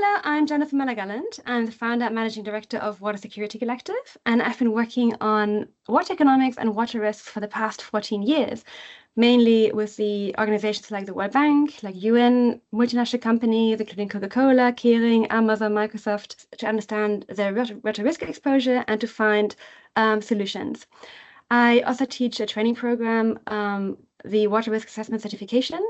Hello, I'm Jennifer Möller-Gulland. I'm the founder and managing director of Water Security Collective, and I've been working on water economics and water risks for the past 14 years, mainly with the organizations like the World Bank, like UN, multinational companies, including Coca-Cola, Kering, Amazon, Microsoft, to understand their water risk exposure and to find solutions. I also teach a training program, the Water Risk Assessment Certification,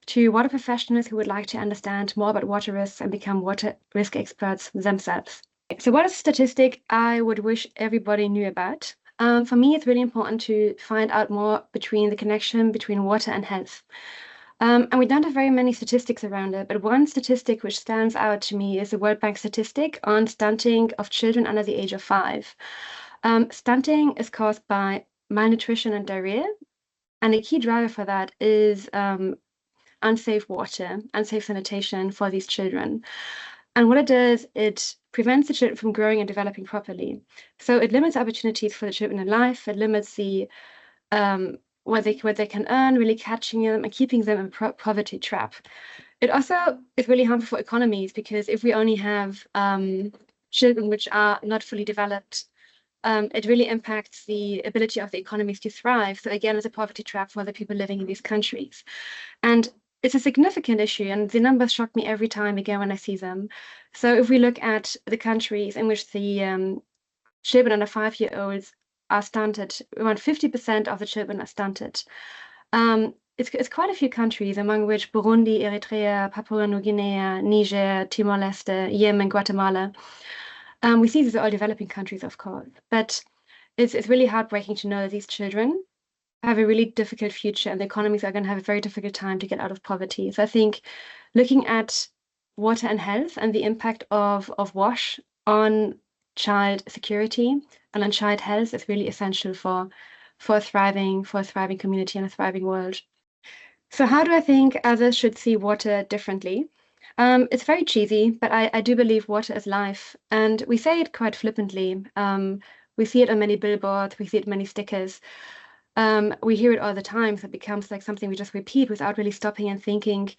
to water professionals who would like to understand more about water risks and become water risk experts themselves. So what is a statistic I would wish everybody knew about? For me, it's really important to find out more between the connection between water and health. And we don't have very many statistics around it, but one statistic which stands out to me is the World Bank statistic on stunting of children under the age of 5. Stunting is caused by malnutrition and diarrhea, and a key driver for that is unsafe water, unsafe sanitation for these children. And what it does, it prevents the children from growing and developing properly. So it limits opportunities for the children in life. It limits the what they can earn, really catching them and keeping them in poverty trap. It also is really harmful for economies because if we only have children which are not fully developed, it really impacts the ability of the economies to thrive. So again, it's a poverty trap for the people living in these countries. And it's a significant issue, and the numbers shock me every time again when I see them. So if we look at the countries in which the children under 5-year-olds are stunted, around 50% of the children are stunted. It's quite a few countries, among which Burundi, Eritrea, Papua New Guinea, Niger, Timor-Leste, Yemen, Guatemala. We see these are all developing countries, of course, but it's really heartbreaking to know that these children have a really difficult future and the economies are going to have a very difficult time to get out of poverty. So I think looking at water and health and the impact of WASH on child security and on child health is really essential for a thriving community and a thriving world. So how do I think others should see water differently? It's very cheesy, but I do believe water is life, and we say it quite flippantly. We see it on many billboards, we see it on many stickers. We hear it all the time, so it becomes like something we just repeat without really stopping and thinking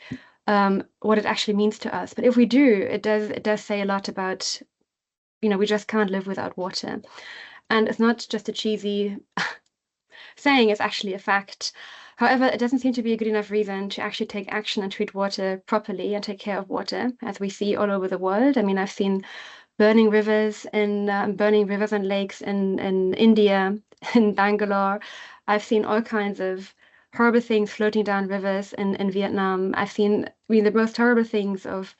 what it actually means to us. But if we do, it does say a lot about, we just can't live without water. And it's not just a cheesy saying, it's actually a fact. However, it doesn't seem to be a good enough reason to actually take action and treat water properly and take care of water, as we see all over the world. I mean, I've seen burning rivers and lakes in India, in Bangalore. I've seen all kinds of horrible things floating down rivers in Vietnam. I've seen, the most horrible things of,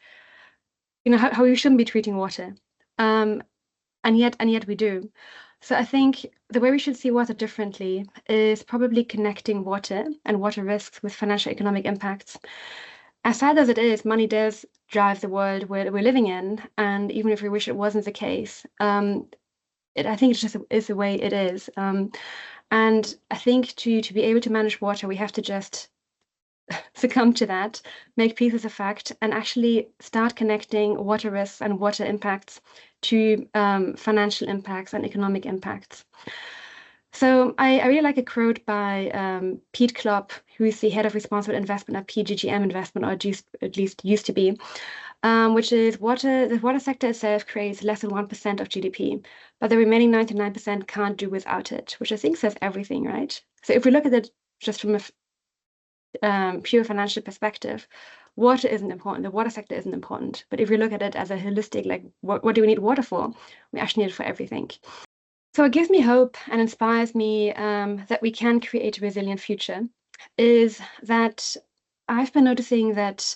how you shouldn't be treating water. And yet we do. So I think the way we should see water differently is probably connecting water and water risks with financial economic impacts. As sad as it is, money does drive the world we're living in, and even if we wish it wasn't the case, I think it just is the way it is. And I think to be able to manage water, we have to just succumb to that, make peace with the fact, and actually start connecting water risks and water impacts to financial impacts and economic impacts. So I really like a quote by Pete Klopp, who is the head of responsible investment at PGGM Investment, or at least used to be, which is the water sector itself creates less than 1% of GDP, but the remaining 99% can't do without it, which I think says everything, right? So if we look at it just from a pure financial perspective, water isn't important, the water sector isn't important. But if we look at it as a holistic, like what do we need water for? We actually need it for everything. So what gives me hope and inspires me that we can create a resilient future is that I've been noticing that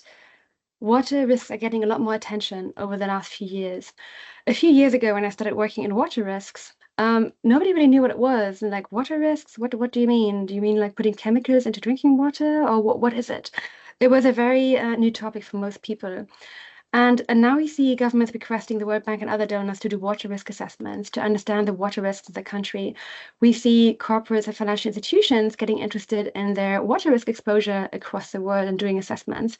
water risks are getting a lot more attention over the last few years. A few years ago, when I started working in water risks, nobody really knew what it was. And like, water risks, what do you mean? Do you mean like putting chemicals into drinking water, or what is it? It was a very new topic for most people. And now we see governments requesting the World Bank and other donors to do water risk assessments to understand the water risks of the country. We see corporates and financial institutions getting interested in their water risk exposure across the world and doing assessments.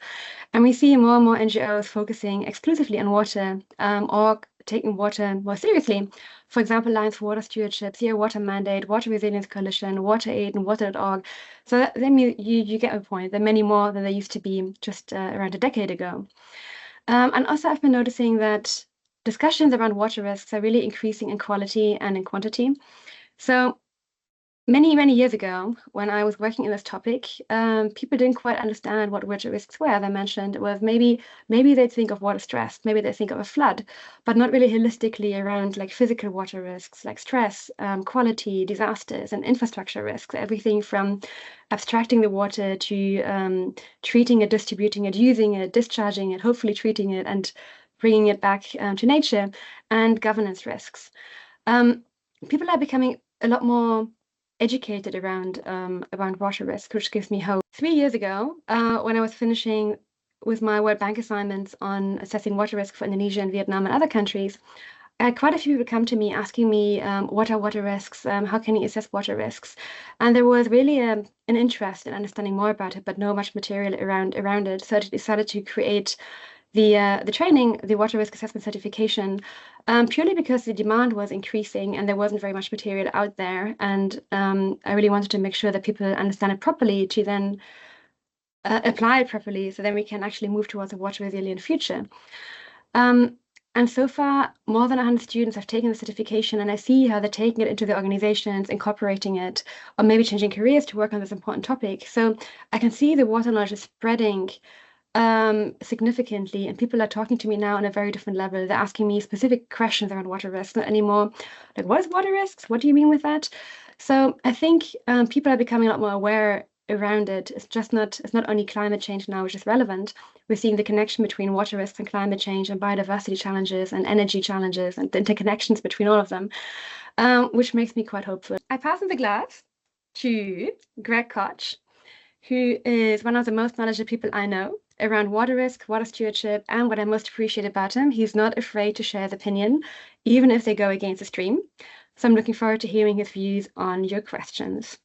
And we see more and more NGOs focusing exclusively on water or taking water more seriously. For example, Alliance for Water Stewardship, Zero Water Mandate, Water Resilience Coalition, Water Aid, and Water.org. So then you get a point. There are many more than there used to be just around a decade ago. And also I've been noticing that discussions around water risks are really increasing in quality and in quantity. So many years ago, when I was working in this topic, people didn't quite understand what water risks were. As I mentioned, it was maybe they'd think of water stress, maybe they think of a flood, but not really holistically around like physical water risks like stress, quality, disasters, and infrastructure risks. Everything from abstracting the water to treating it, distributing it, using it, discharging it, hopefully treating it, and bringing it back to nature, and governance risks. People are becoming a lot more educated around water risk, which gives me hope. 3 years ago, when I was finishing with my World Bank assignments on assessing water risk for Indonesia and Vietnam and other countries, I had quite a few people come to me asking me, what are water risks? How can you assess water risks? And there was really an interest in understanding more about it, but no much material around it. So I decided to create the training, the water risk assessment certification, purely because the demand was increasing and there wasn't very much material out there. And I really wanted to make sure that people understand it properly to then apply it properly, so then we can actually move towards a water resilient future. And so far, more than 100 students have taken the certification, and I see how they're taking it into their organizations, incorporating it, or maybe changing careers to work on this important topic. So I can see the water knowledge is spreading significantly, and people are talking to me now on a very different level. They're asking me specific questions around water risks, not anymore like, what is water risks? What do you mean with that? So I think people are becoming a lot more aware around it. It's not only climate change now which is relevant. We're seeing the connection between water risks and climate change and biodiversity challenges and energy challenges and the interconnections between all of them, which makes me quite hopeful. I pass on the glass to Greg Koch, who is one of the most knowledgeable people I know around water risk, water stewardship, and what I most appreciate about him, he's not afraid to share his opinion, even if they go against the stream. So I'm looking forward to hearing his views on your questions.